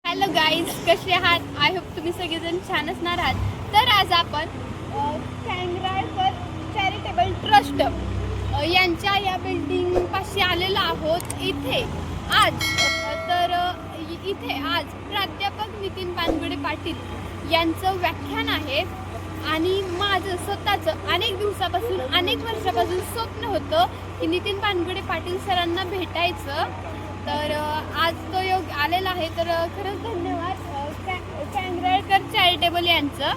Hello guys, कसे आहात? I hope तुम्ही सगळेजण छान असणार आहात. तर आज आपण कॅंगराळकर चॅरिटेबल ट्रस्ट यांच्या या बिल्डिंग पाशी आलेलो आहोत. इथे आज प्राध्यापक नितीन बानगडे पाटील यांचं व्याख्यान आहे. आणि माझं स्वतःचं अनेक दिवसापासून, अनेक वर्षापासून स्वप्न होतं की नितीन बानगडे पाटील सरांना भेटायचं. तर आज तो योग आलेला आहे. तर खरंच धन्यवाद कॅंगराळकर चॅरिटेबल यांचं.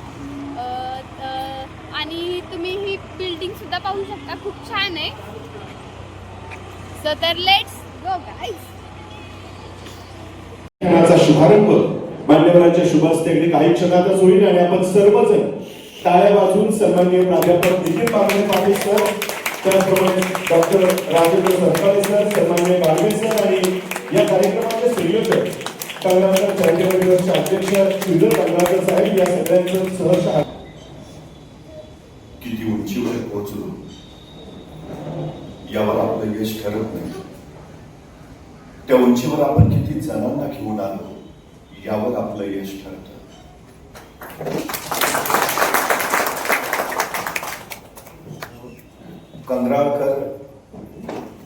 आणि तुम्ही ही बिल्डिंग सुद्धा पाहू शकता, खूप छान आहे. सो तर लेट्स गो गाईज. शुभारंभ मान्यवरांच्या शुभ हस्ते अगदी काही क्षणातच होईल आणि आपण सर्वजण टाळ्या वाजवून सन्माननीय प्राध्यापक नितीन बानगडे पाटील सर, त्याचप्रमाणे डॉक्टर राजेंद्र सरकारे सर, सन्माननीय बाळगे सर आणि या कार्यक्रमाचे संयोजक कॅंगराळकर चॅरिटेबल ट्रस्टचे अध्यक्ष श्रीधर कॅंगराळकर साहेब या सगळ्यांचं सहर्ष. किती उंचीवर पोहोचलो यावर आपलं यश ठरत नाही, त्या उंचीवर आपण किती जणांना घेऊन आलो यावर आपलं यश ठरतं. कंगराळकर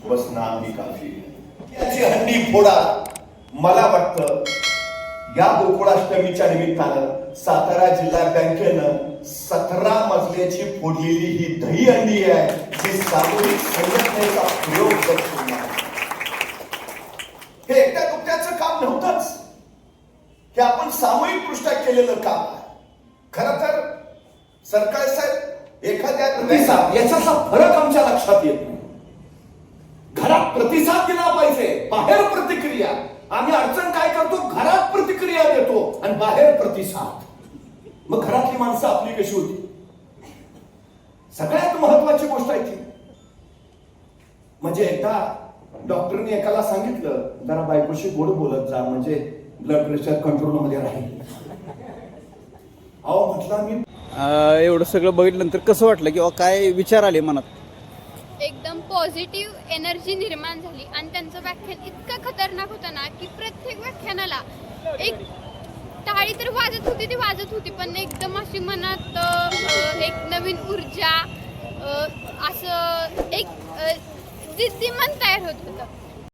बस नाम ही काफी. याची हंडी फोडा. मला वाटतं या गोकुळाष्टमीच्या निमित्तानं सातारा जिल्हा बँकेनं 17 मजल्याची फोडलेली ही दहीहंडी आहे, जी सामूहिक संघटनेचा प्रयोग करतो. हे एकट्या दुकट्याचं काम नव्हतंच, हे आपण सामूहिक दृष्ट्या केलेलं काम आहे. खरं तर सरकार साहेब, एखाद्या प्रतिसाद याचा फरक आमच्या लक्षात येत नाही. घरात प्रतिसाद दिला पाहिजे, बाहेर प्रतिक्रिया. आम्ही अडचण काय करतो, घरात प्रतिक्रिया देतो आणि बाहेर प्रतिसाद. मग घरातली माणसं आपली कशी होती? सगळ्यात महत्वाची गोष्ट आहे ती म्हणजे एकदा डॉक्टरने एकाला सांगितलं, जरा बायकोशी गोड बोलत जा म्हणजे ब्लड प्रेशर कंट्रोल मध्ये राहील. अहो म्हटलं मी एवढं सगळं बघितल्यानंतर कसं वाटलं किंवा काय विचार आले मनात? एकदम पॉझिटिव्ह एनर्जी निर्माण झाली. आणि त्यांचं व्याख्यान इतकं खतरनाक होतं ना की प्रत्येक व्याख्यानाला एक टाळी तर वाजत होती पण एकदम अशी मनात एक नवीन ऊर्जा, असं एक जिद्दी मन तयार होत होतं.